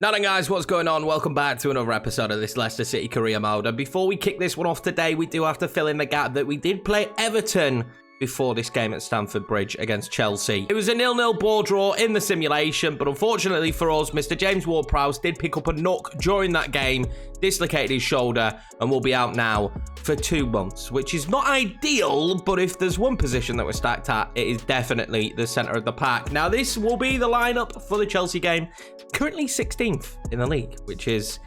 Now then guys, what's going on? Welcome back to another episode of this Leicester City career mode. And before we kick this one off today, we do have to fill in the gap that we did play Everton before this game at Stamford Bridge against Chelsea. It was a 0-0 ball draw in the simulation, but unfortunately for us, Mr. James Ward-Prowse did pick up a knock during that game, dislocated his shoulder, and will be out now for 2 months, which is not ideal, but if there's one position that we're stacked at, it is definitely the centre of the pack. Now, this will be the lineup for the Chelsea game. Currently 16th in the league, which is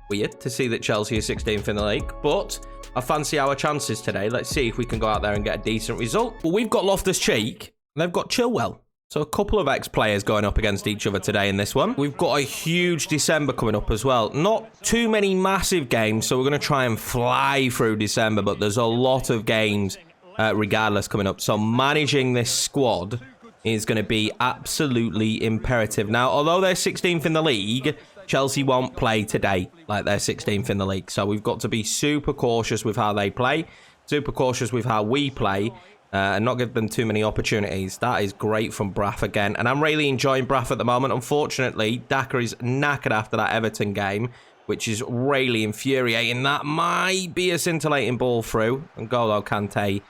weird to see that Chelsea is 16th in the league, but I fancy our chances today. Let's see if we can go out there and get a decent result. Well, we've got Loftus-Cheek, and they've got Chilwell. So a couple of ex-players going up against each other today in this one. We've got a huge December coming up as well. Not too many massive games, so we're going to try and fly through December, but there's a lot of games regardless coming up. So managing this squad is going to be absolutely imperative. Now, although they're 16th in the league, Chelsea won't play today like they're 16th in the league. So we've got to be super cautious with how they play, super cautious with how we play, and not give them too many opportunities. That is great from Braff again. And I'm really enjoying Braff at the moment. Unfortunately, Daka is knackered after that Everton game, which is really infuriating. That might be a scintillating ball through. N'Golo Kante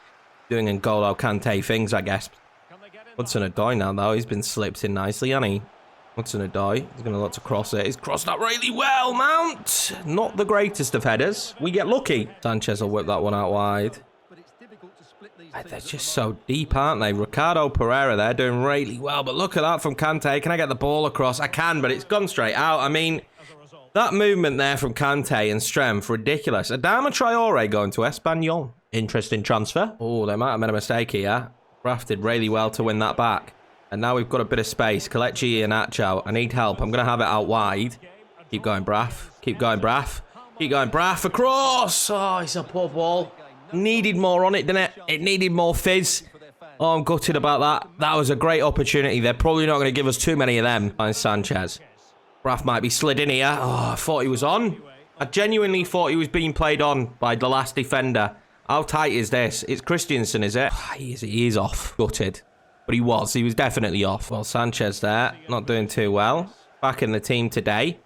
doing N'Golo Kante things, I guess. Hudson-Odoi now, though. He's been slipped in nicely, hasn't he? Hudson-Odoi. He's going to look to cross it. He's crossed that really well, Mount. Not the greatest of headers. We get lucky. Sanchez will whip that one out wide. They're just so deep, aren't they? Ricardo Pereira, they're doing really well. But look at that from Kante. Can I get the ball across? I can, but it's gone straight out. I mean, that movement there from Kante and strength, ridiculous. Adama Traore going to Espanyol. Interesting transfer. Oh, they might have made a mistake here. Braff did really well to win that back. And now we've got a bit of space. Kelechi and Acho. I need help. I'm going to have it out wide. Keep going, Braff. Keep going, Braff. Keep going, Braff. Across. Oh, it's a poor ball. Needed more on it, didn't it? It needed more fizz. Oh, I'm gutted about that. That was a great opportunity. They're probably not going to give us too many of them. And Sanchez. Braff might be slid in here. Oh, I thought he was on. I genuinely thought he was being played on by the last defender. How tight is this? It's Christensen, is it? He is off. Gutted. But he was definitely off. Well, Sanchez there, not doing too well. Back in the team today.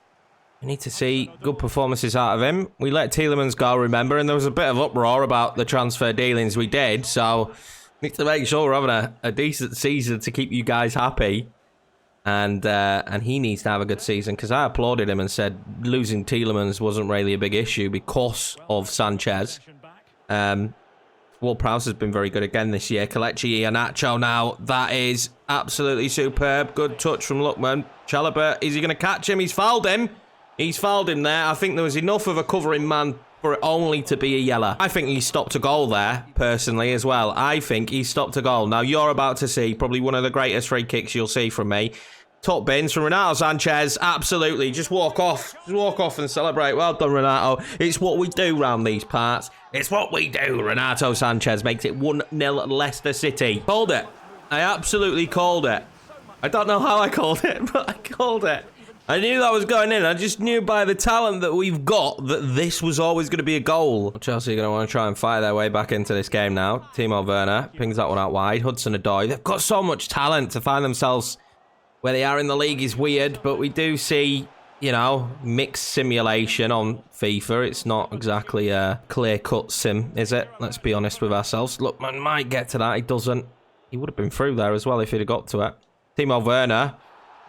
We need to see good performances out of him. We let Tielemans go, remember, and there was a bit of uproar about the transfer dealings we did. So, we need to make sure we're having a decent season to keep you guys happy. And he needs to have a good season, because I applauded him and said losing Tielemans wasn't really a big issue because of Sanchez. Ward-Prowse has been very good again this year. Kelechi Iheanacho now. That is absolutely superb. Good touch from Lookman. Chalobah, is he going to catch him? He's fouled him. He's fouled him there. I think there was enough of a covering man for it only to be a yellow. I think he stopped a goal there, personally, as well. I think he stopped a goal. Now, you're about to see probably one of the greatest free kicks you'll see from me. Top bins from Renato Sanchez. Absolutely. Just walk off. Just walk off and celebrate. Well done, Renato. It's what we do round these parts. It's what we do. Renato Sanchez makes it 1-0 Leicester City. Called it. I absolutely called it. I don't know how I called it, but I called it. I knew that was going in. I just knew by the talent that we've got that this was always going to be a goal. Chelsea are going to want to try and fight their way back into this game now. Timo Werner pings that one out wide. Hudson-Odoi. They've got so much talent to find themselves where they are in the league is weird, but we do see, you know, mixed simulation on FIFA. It's not exactly a clear-cut sim, is it? Let's be honest with ourselves. Look, man might get to that. He doesn't. He would have been through there as well if he'd have got to it. Timo Werner.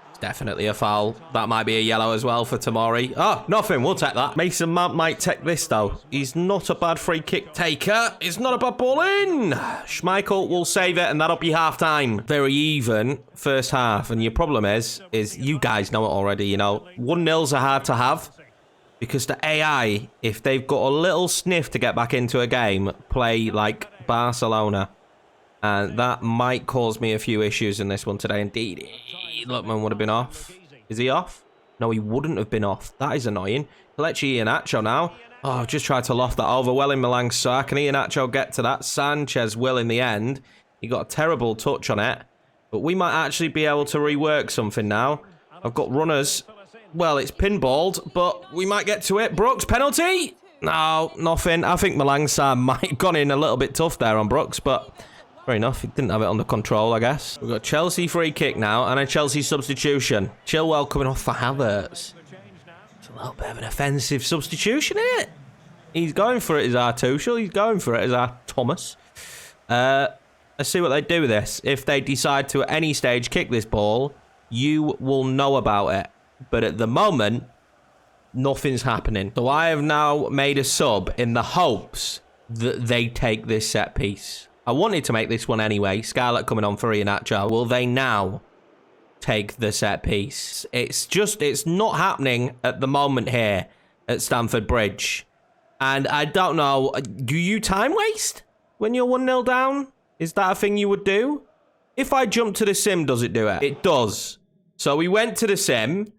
It's definitely a foul. That might be a yellow as well for Tomori. Oh, nothing. We'll take that. Mason Mount might take this, though. He's not a bad free kick taker. It's not a bad ball in. Schmeichel will save it, and that'll be half-time. Very even first half. And your problem is you guys know it already, you know. 1-0s are hard to have because the AI, if they've got a little sniff to get back into a game, play like Barcelona. And that might cause me a few issues in this one today. Indeed, Lookman would have been off. Is he off? No, he wouldn't have been off. That is annoying. Kelechi Iheanacho now. Oh, just tried to loft that over. Well in Milan Sar. Can Iheanacho get to that? Sanchez will in the end. He got a terrible touch on it. But we might actually be able to rework something now. I've got runners. Well, it's pinballed, but we might get to it. Brooks, penalty? No, nothing. I think Milan Sar might have gone in a little bit tough there on Brooks, but fair enough. He didn't have it under control, I guess. We've got Chelsea free kick now and a Chelsea substitution. Chilwell coming off for Havertz. It's a little bit of an offensive substitution, isn't it? He's going for it as our Tuchel. He's going for it as our Thomas. Let's see what they do with this. If they decide to, at any stage, kick this ball, you will know about it. But at the moment, nothing's happening. So I have now made a sub in the hopes that they take this set piece. I wanted to make this one anyway. Scarlett coming on for Iheanacho. Will they now take the set piece? It's not happening at the moment here at Stamford Bridge. And I don't know, do you time waste when you're 1-0 down? Is that a thing you would do? If I jump to the sim, does it do it? It does. So we went to the sim,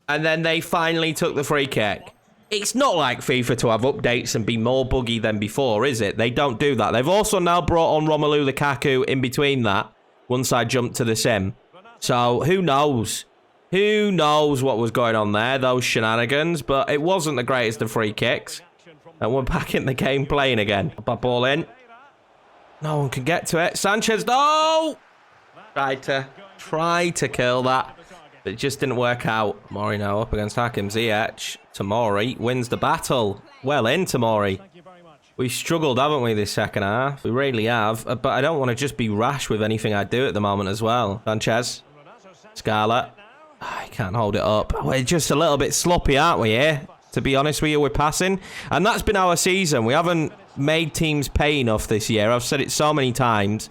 and then they finally took the free kick. It's not like FIFA to have updates and be more buggy than before, is it? They don't do that. They've also now brought on Romelu Lukaku in between that, once I jumped to the sim. So who knows? Who knows what was going on there, those shenanigans, but it wasn't the greatest of free kicks. And we're back in the game playing again. Bad ball in. No one can get to it. Sanchez, no! Tried to kill that, but it just didn't work out. Mori now up against Hakim Ziyech. Tomori wins the battle. Well in, Tomori. We've struggled, haven't we, this second half? We really have, but I don't want to just be rash with anything I do at the moment as well. Sanchez. Scarlett. I can't hold it up. We're just a little bit sloppy, aren't we, here? To be honest with you, we're passing. And that's been our season. We haven't made teams pay enough this year. I've said it so many times.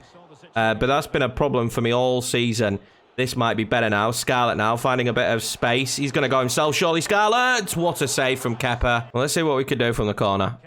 But that's been a problem for me all season. This might be better now. Scarlett now, finding a bit of space. He's going to go himself, surely. Scarlett! What a save from Kepa. Well, let's see what we can do from the corner.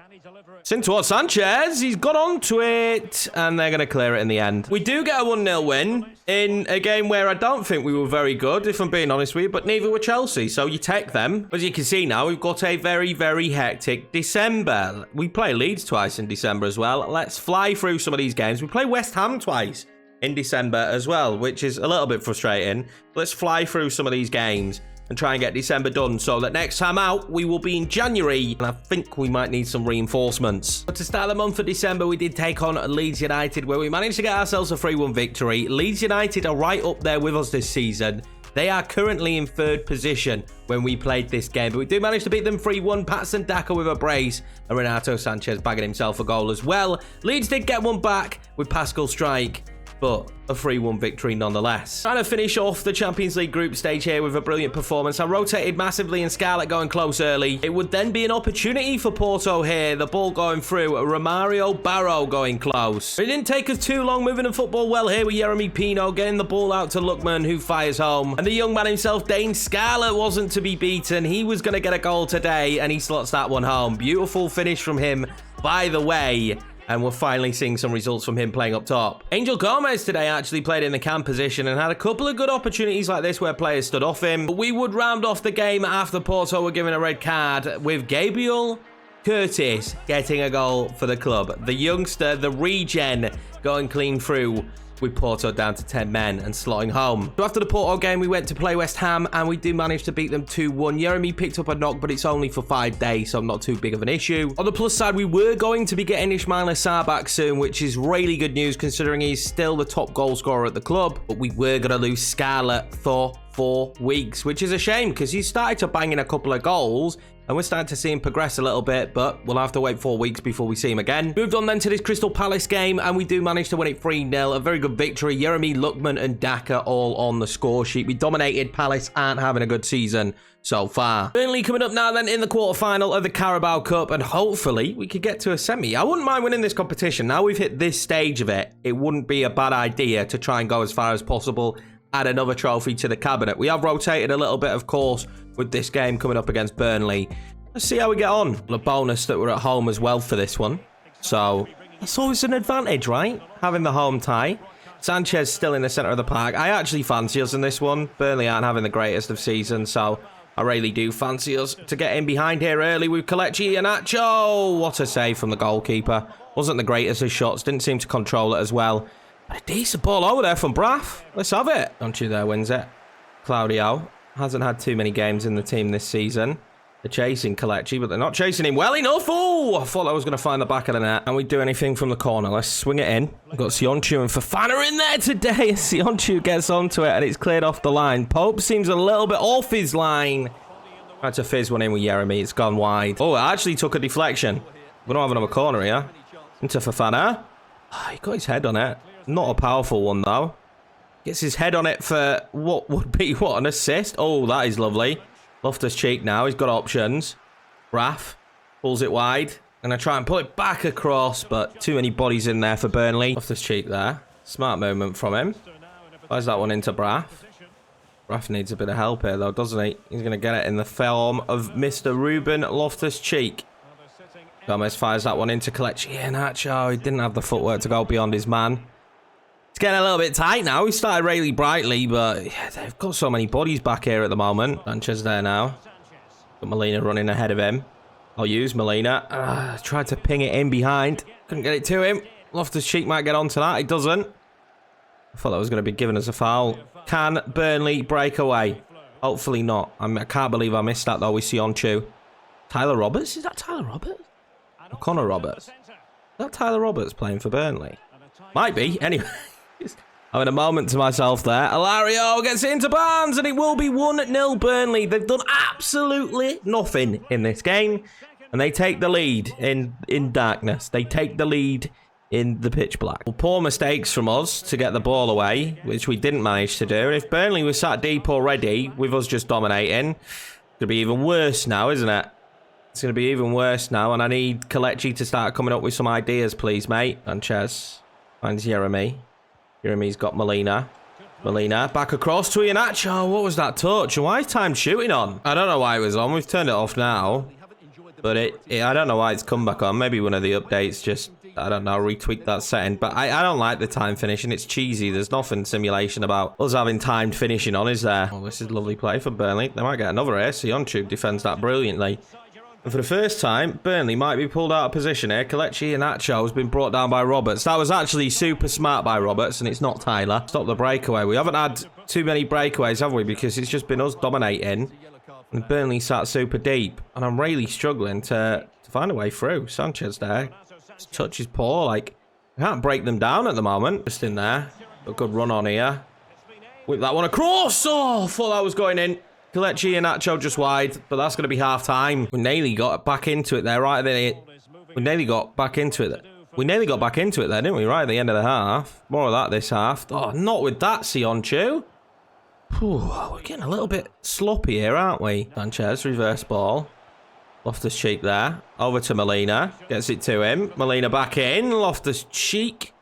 It's in towards Sanchez. He's got onto it. And they're going to clear it in the end. We do get a 1-0 win in a game where I don't think we were very good, if I'm being honest with you, but neither were Chelsea. So you take them. As you can see now, we've got a very, very hectic December. We play Leeds twice in December as well. Let's fly through some of these games. We play West Ham twice in December as well, which is a little bit frustrating. Let's fly through some of these games and try and get December done so that next time out, we will be in January. And I think we might need some reinforcements. But to start the month of December, we did take on Leeds United, where we managed to get ourselves a 3-1 victory. Leeds United are right up there with us this season. They are currently in third position when we played this game. But we do manage to beat them 3-1. Patson Daka with a brace. And Renato Sanchez bagging himself a goal as well. Leeds did get one back with Pascal Strike, but a 3-1 victory nonetheless. Trying to finish off the Champions League group stage here with a brilliant performance. I rotated massively and Scarlett going close early. It would then be an opportunity for Porto here. The ball going through. Romario Barrow going close. It didn't take us too long moving the football well here with Yeremy Pino getting the ball out to Lookman, who fires home. And the young man himself, Dane Scarlett, wasn't to be beaten. He was going to get a goal today and he slots that one home. Beautiful finish from him, by the way. And we're finally seeing some results from him playing up top. Angel Gomez today actually played in the cam position and had a couple of good opportunities like this where players stood off him. But we would round off the game after Porto were given a red card with Gabriel Curtis getting a goal for the club. The youngster, the regen, going clean through with Porto down to 10 men and slotting home. So after the Porto game, we went to play West Ham and we do manage to beat them 2-1. Yeremy picked up a knock, but it's only for 5 days, so not too big of an issue. On the plus side, we were going to be getting Ismaila Sarr back soon, which is really good news considering he's still the top goal scorer at the club. But we were going to lose Scarlett for 4 weeks, which is a shame because he started to bang in a couple of goals. And we're starting to see him progress a little bit, but we'll have to wait 4 weeks before we see him again. Moved on then to this Crystal Palace game, and we do manage to win it 3-0. A very good victory. Yeremy, Lookman, and Daka all on the score sheet. We dominated. Palace aren't having a good season so far. Burnley coming up now then in the quarterfinal of the Carabao Cup, and hopefully we could get to a semi. I wouldn't mind winning this competition. Now we've hit this stage of it, it wouldn't be a bad idea to try and go as far as possible. Add another trophy to the cabinet. We have rotated a little bit, of course, with this game coming up against Burnley. Let's see how we get on. A bonus that we're at home as well for this one. So, that's always an advantage, right? Having the home tie. Sanchez still in the centre of the park. I actually fancy us in this one. Burnley aren't having the greatest of seasons, so I really do fancy us to get in behind here early with Kelechi Iheanacho. What a save from the goalkeeper. Wasn't the greatest of shots. Didn't seem to control it as well. But a decent ball over there from Braff. Let's have it. Don't you there wins it. Claudio hasn't had too many games in the team this season. They're chasing Kelechi, but they're not chasing him well enough. Oh, I thought I was going to find the back of the net. And we do anything from the corner. Let's swing it in. We've got Sionchu and Fofana in there today. Sionchu gets onto it and it's cleared off the line. Pope seems a little bit off his line. Tried to fizz one in with Jeremy. It's gone wide. Oh, it actually took a deflection. We're going to have another corner here. Into Fofana. Oh, he got his head on it. Not a powerful one, though. Gets his head on it for what would be, what, an assist? Oh, that is lovely. Loftus-Cheek now. He's got options. Raff pulls it wide. Gonna try and pull it back across, but too many bodies in there for Burnley. Loftus-Cheek there. Smart movement from him. Fires that one into Braff. Braff needs a bit of help here, though, doesn't he? He's going to get it in the form of Mr. Ruben Loftus-Cheek. Gomez fires that one into Kelechi Iheanacho. He didn't have the footwork to go beyond his man. It's getting a little bit tight now. He started really brightly, but yeah, they've got so many bodies back here at the moment. Sanchez there now. Got Molina running ahead of him. I'll use Molina. Tried to ping it in behind. Couldn't get it to him. Loftus-Cheek might get onto that. He doesn't. I thought that was going to be given as a foul. Can Burnley break away? Hopefully not. I can't believe I missed that, though, with Sionchu. Tyler Roberts? Is that Tyler Roberts? Or Connor Roberts? Is that Tyler Roberts playing for Burnley? Might be. Anyway. Having a moment to myself there. Alario gets it into Barnes, and it will be 1-0 Burnley. They've done absolutely nothing in this game. And they take the lead in darkness. They take the lead in the pitch black. Well, poor mistakes from us to get the ball away, which we didn't manage to do. And if Burnley was sat deep already, with us just dominating, it's going to be even worse now, isn't it? It's going to be even worse now, and I need Kelechi to start coming up with some ideas, please, mate. Sanchez finds Jeremy. Jeremy's got Molina. Molina back across to Iheanacho. What was that touch? Why is time shooting on? I don't know why it was on. We've turned it off now. But I don't know why it's come back on. Maybe one of the updates just, I don't know, retweaked that setting. But I don't like the time finishing. It's cheesy. There's nothing simulation about us having timed finishing on, is there? Oh, this is a lovely play for Burnley. They might get another here. Sionchu defends that brilliantly. And for the first time, Burnley might be pulled out of position here. Kelechi Iheanacho has been brought down by Roberts. That was actually super smart by Roberts, and it's not Tyler. Stop the breakaway. We haven't had too many breakaways, have we? Because it's just been us dominating. And Burnley sat super deep. And I'm really struggling to find a way through. Sanchez there. His touch is poor. Like, we can't break them down at the moment. Just in there. A good run on here. Whip that one across. Oh, thought that was going in. Kelechi Iheanacho just wide, but that's going to be half-time. We nearly got back into it there, right there. We nearly got back into it. We nearly got back into it there, didn't we? Right at the end of the half. More of that this half. Oh, not with that, Sionchu. We're getting a little bit sloppy here, aren't we? Sanchez, reverse ball. Loftus-Cheek there. Over to Molina. Gets it to him. Molina back in. Loftus-Cheek.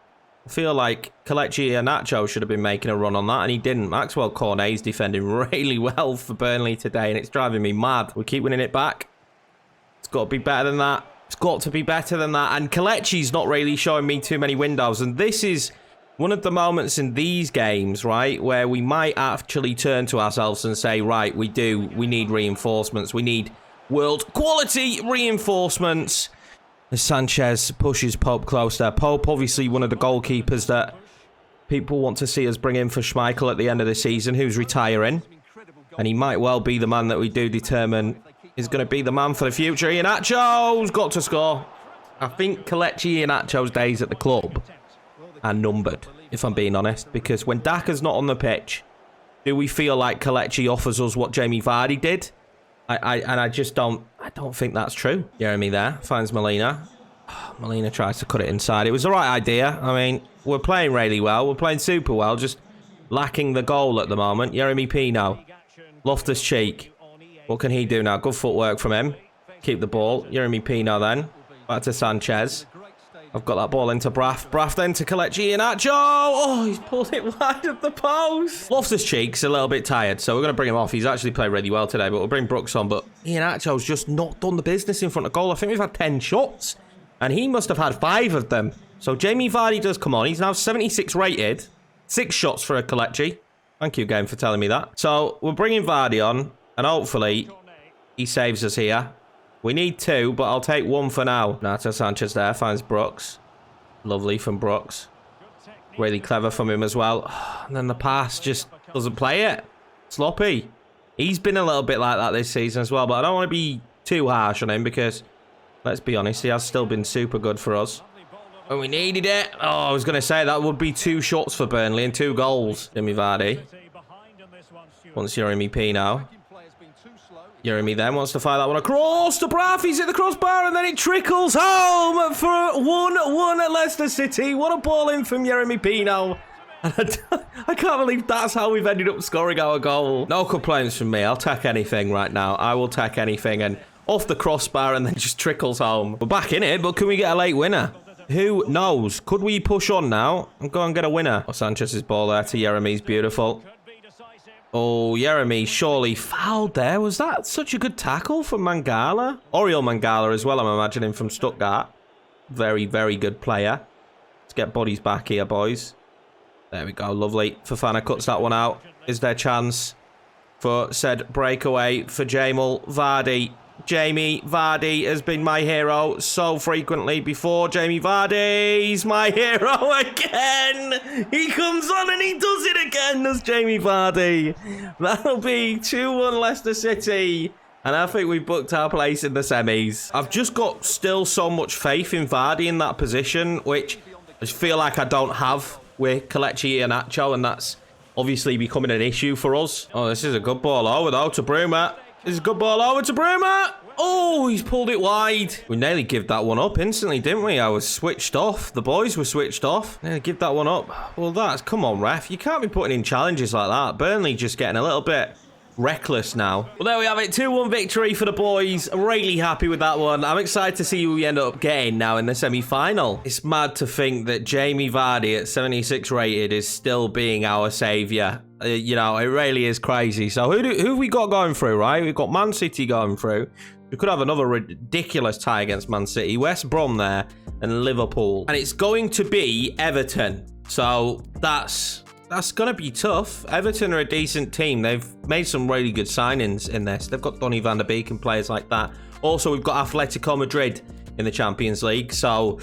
I feel like Kelechi Iheanacho should have been making a run on that, and he didn't. Maxwell Cornet's defending really well for Burnley today, and it's driving me mad. We keep winning it back. It's got to be better than that. It's got to be better than that. And Kelechi's not really showing me too many windows, and this is one of the moments in these games, right, where we might actually turn to ourselves and say, right, we need reinforcements. We need world quality reinforcements. As Sanchez pushes Pope close there. Pope, obviously one of the goalkeepers that people want to see us bring in for Schmeichel at the end of the season, who's retiring. And he might well be the man that we do determine is going to be the man for the future. Iheanacho's got to score. I think Kelechi Iheanacho's days at the club are numbered, if I'm being honest. Because when Daka's not on the pitch, do we feel like Kelechi offers us what Jamie Vardy did? I just don't think that's true. Jeremy there finds Molina. Molina tries to cut it inside. It was the right idea. I mean, we're playing really well. We're playing super well. Just lacking the goal at the moment. Jeremy Pino. Loftus-Cheek. What can he do now? Good footwork from him. Keep the ball. Jeremy Pino then. Back to Sanchez. I've got that ball into Braff. Braff then to Kelechi Iheanacho. Oh, he's pulled it wide of the post. Loftus-Cheek's a little bit tired, so we're going to bring him off. He's actually played really well today, but we'll bring Brooks on. But Iheanacho's just not done the business in front of goal. I think we've had 10 shots, and he must have had 5 of them. So Jamie Vardy does come on. He's now 76 rated. 6 shots for a Kelechi. Thank you, game, for telling me that. So we're bringing Vardy on, and hopefully he saves us here. We need 2, but I'll take 1 for now. Nato Sanchez there finds Brooks. Lovely from Brooks. Really clever from him as well. And then the pass just doesn't play it. Sloppy. He's been a little bit like that this season as well, but I don't want to be too harsh on him because, let's be honest, he has still been super good for us. When we needed it. Oh, I was going to say that would be 2 shots for Burnley and 2 goals. Jimmy Vardy. Once Jeremy Pino. Jeremy then wants to fire that one across the Braff. He's at the crossbar and then it trickles home for 1-1 at Leicester City. What a ball in from Jeremy Pino. I can't believe that's how we've ended up scoring our goal. No complaints from me. I'll tack anything right now. I will tack anything. And off the crossbar and then just trickles home. We're back in it, but can we get a late winner? Who knows? Could we push on now and go and get a winner? Oh, Sanchez's ball there to Jeremy's beautiful. Oh, Jeremy surely fouled there. Was that such a good tackle from Mangala? Oriol Mangala as well, I'm imagining, from Stuttgart. Very, very good player. Let's get bodies back here, boys. There we go. Lovely. Fofana cuts that one out. Is there chance for said breakaway for Jamie Vardy? Jamie Vardy has been my hero so frequently before. Jamie Vardy's my hero again. He comes on and he does it again, does Jamie Vardy. That'll be 2-1 Leicester City. And I think we've booked our place in the semis. I've just got still so much faith in Vardy in that position, which I feel like I don't have with Kelechi Iheanacho, and that's obviously becoming an issue for us. Oh, this is a good ball over though to Bruma. This is a good ball over to Bruma. Oh, he's pulled it wide. We nearly give that one up instantly, didn't we? I was switched off. The boys were switched off. Nearly give that one up. Well, come on, ref. You can't be putting in challenges like that. Burnley just getting a little bit reckless now. Well, there we have it. 2-1 victory for the boys. I'm really happy with that one. I'm excited to see who we end up getting now in the semi-final. It's mad to think that Jamie Vardy at 76 rated is still being our saviour. You know, it really is crazy. So who have we got going through, right? We've got Man City going through. We could have another ridiculous tie against Man City. West Brom there and Liverpool. And it's going to be Everton. So that's going to be tough. Everton are a decent team. They've made some really good signings in this. They've got Donny van der Beek and players like that. Also, we've got Atletico Madrid in the Champions League. So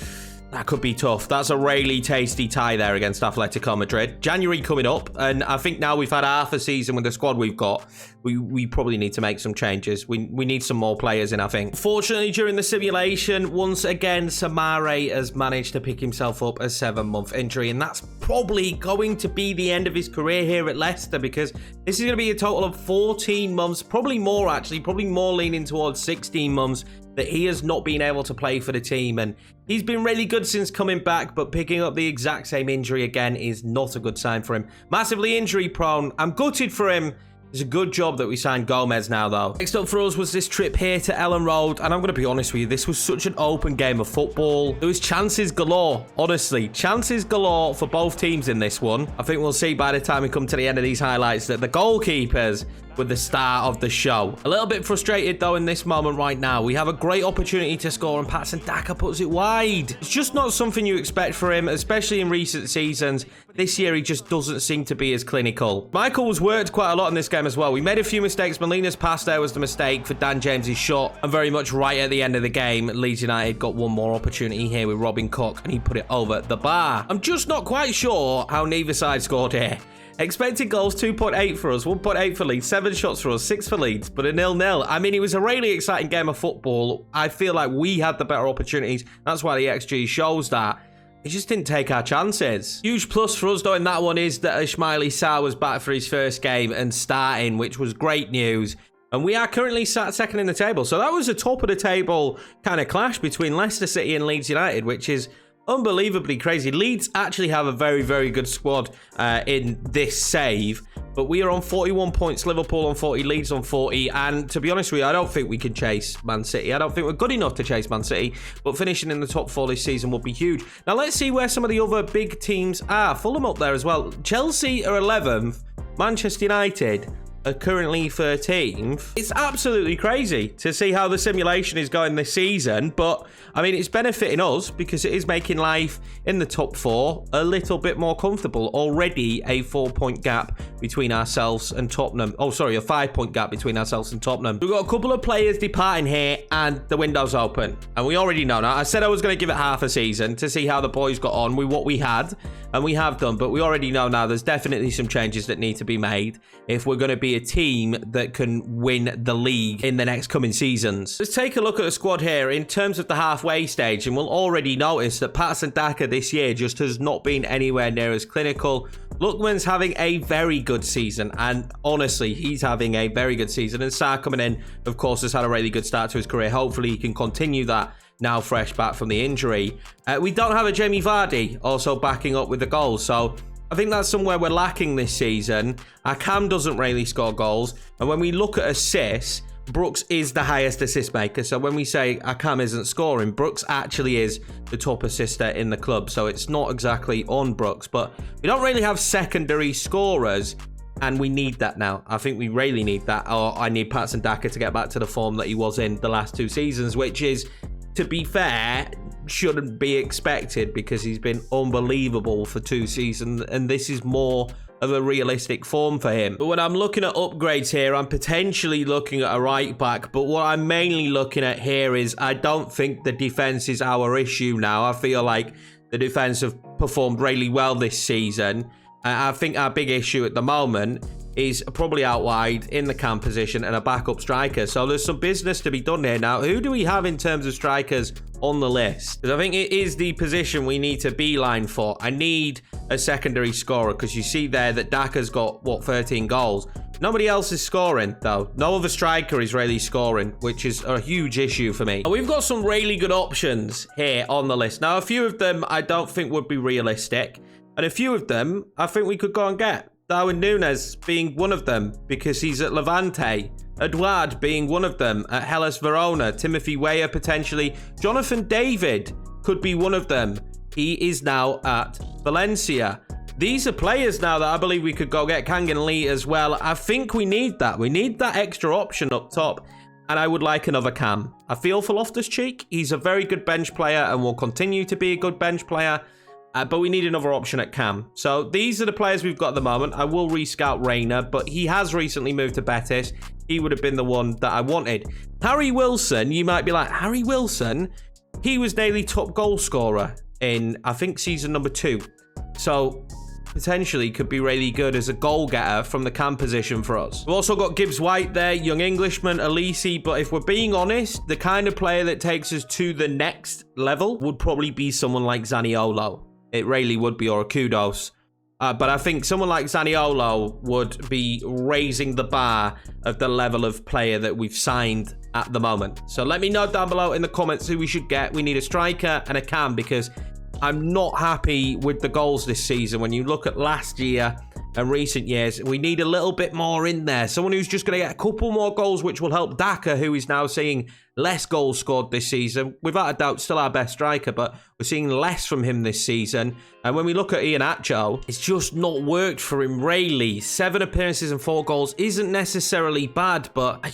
that could be tough. That's a really tasty tie there against Atletico Madrid. January coming up, and I think now we've had half a season with the squad we've got, we probably need to make some changes. We need some more players in, I think. Fortunately, during the simulation, once again, Samare has managed to pick himself up a 7-month injury, and that's probably going to be the end of his career here at Leicester, because this is going to be a total of 14 months, probably more actually, probably more leaning towards 16 months that he has not been able to play for the team. And he's been really good since coming back, but picking up the exact same injury again is not a good sign for him. Massively injury prone. I'm gutted for him. It's a good job that we signed Gomez now, though. Next up for us was this trip here to Ellen Road, and I'm going to be honest with you, this was such an open game of football. There was chances galore, honestly. Chances galore for both teams in this one. I think we'll see by the time we come to the end of these highlights that the goalkeepers were the star of the show. A little bit frustrated, though, in this moment right now. We have a great opportunity to score, and Patson Daka puts it wide. It's just not something you expect for him, especially in recent seasons. This year, he just doesn't seem to be as clinical. Michael's worked quite a lot in this game as well. We made a few mistakes. Molina's pass there was the mistake for Dan James's shot. And very much right at the end of the game, Leeds United got one more opportunity here with Robin Cook, and he put it over the bar. I'm just not quite sure how neither side scored here. Expected goals, 2.8 for us, 1.8 for Leeds, 7 shots for us, 6 for Leeds, but a 0-0. I mean, it was a really exciting game of football. I feel like we had the better opportunities. That's why the XG shows that. We just didn't take our chances. Huge plus for us, though, in that one is that Ismaili Sarr was back for his first game and starting, which was great news. And we are currently sat second in the table. So that was a top of the table kind of clash between Leicester City and Leeds United, which is unbelievably crazy. Leeds actually have a very, very good squad in this save, but we are on 41 points, Liverpool on 40, Leeds on 40, and to be honest with you, I don't think we can chase Man City. I don't think we're good enough to chase Man City, but finishing in the top 4 this season would be huge. Now let's see where some of the other big teams are. Fulham up there as well. Chelsea are 11th, Manchester United are currently 13th. It's absolutely crazy to see how the simulation is going this season, but I mean, it's benefiting us because it is making life in the top 4 a little bit more comfortable. Already a 4-point gap between ourselves and Tottenham. Oh, sorry, a 5-point gap between ourselves and Tottenham. We've got a couple of players departing here and the window's open. And we already know now. I said I was going to give it half a season to see how the boys got on with what we had, and we have done, but we already know now there's definitely some changes that need to be made if we're going to be a team that can win the league in the next coming seasons. Let's take a look at the squad here in terms of the halfway stage, and we'll already notice that Patson Daka this year just has not been anywhere near as clinical, Lookman's having a very good season, and honestly, he's having a very good season. And Sarr coming in, of course, has had a really good start to his career. Hopefully, he can continue that now fresh back from the injury. We don't have a Jamie Vardy also backing up with the goals, so I think that's somewhere we're lacking this season. Our Cam doesn't really score goals, and when we look at assists, Brooks is the highest assist maker. So when we say Akam isn't scoring, Brooks actually is the top assister in the club. So it's not exactly on Brooks, but we don't really have secondary scorers, and we need that now. I think we really need that. Or I need Patson Daka to get back to the form that he was in the last 2 seasons, which is, to be fair, shouldn't be expected because he's been unbelievable for 2 seasons, and this is more of a realistic form for him. But when I'm looking at upgrades here, I'm potentially looking at a right back, but what I'm mainly looking at here is I don't think the defense is our issue now. I feel like the defense have performed really well this season. I think our big issue at the moment is probably out wide in the Cam position and a backup striker. So there's some business to be done here. Now, who do we have in terms of strikers on the list? Because I think it is the position we need to beeline for. I need a secondary scorer because you see there that Daka's got, what, 13 goals. Nobody else is scoring, though. No other striker is really scoring, which is a huge issue for me. We've got some really good options here on the list. Now, a few of them I don't think would be realistic, and a few of them I think we could go and get. Darwin Núñez being one of them because he's at Levante. Eduard being one of them at Hellas Verona. Timothy Weah potentially. Jonathan David could be one of them. He is now at Valencia. These are players now that I believe we could go get. Kangan Lee as well. I think we need that. We need that extra option up top. And I would like another Cam. I feel for Loftus-Cheek. He's a very good bench player and will continue to be a good bench player. But we need another option at Cam. So these are the players we've got at the moment. I will rescout Reina, but he has recently moved to Betis. He would have been the one that I wanted. Harry Wilson, you might be like, Harry Wilson? He was daily top goal scorer in, I think, season number 2. So potentially could be really good as a goal getter from the Cam position for us. We've also got Gibbs White there, young Englishman, Elise. But if we're being honest, the kind of player that takes us to the next level would probably be someone like Zaniolo. It really would be, or a Kudos. But I think someone like Zaniolo would be raising the bar of the level of player that we've signed at the moment. So let me know down below in the comments who we should get. We need a striker and a Cam because I'm not happy with the goals this season. When you look at last year and recent years, we need a little bit more in there. Someone who's just going to get a couple more goals, which will help Daka, who is now seeing less goals scored this season. Without a doubt, still our best striker, but we're seeing less from him this season. And when we look at Iheanacho, it's just not worked for him, really. 7 appearances and 4 goals isn't necessarily bad, but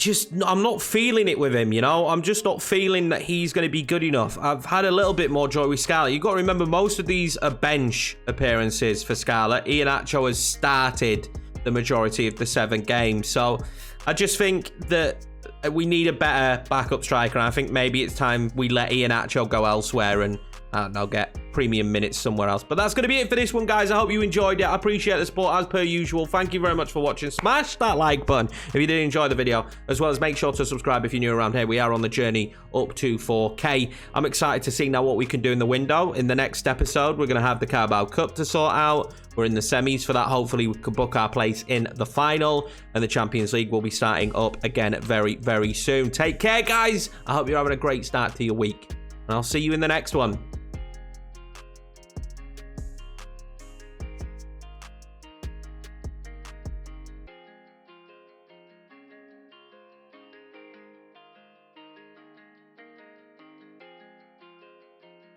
I'm not feeling it with him, you know? I'm just not feeling that he's going to be good enough. I've had a little bit more joy with Scarlett. You've got to remember, most of these are bench appearances for Scarlett. Iheanacho has started the majority of the 7 games. So I just think that we need a better backup striker. And I think maybe it's time we let Iheanacho go elsewhere and, I don't know, get premium minutes somewhere else. But that's going to be it for this one, guys. I hope you enjoyed it. I appreciate the support as per usual. Thank you very much for watching. Smash that like button if you did enjoy the video, as well as make sure to subscribe if you're new around here. We are on the journey up to 4K. I'm excited to see now what we can do in the window. In the next episode, we're going to have the Carabao Cup to sort out. We're in the semis for that. Hopefully, we can book our place in the final. And the Champions League will be starting up again very, very soon. Take care, guys. I hope you're having a great start to your week. And I'll see you in the next one.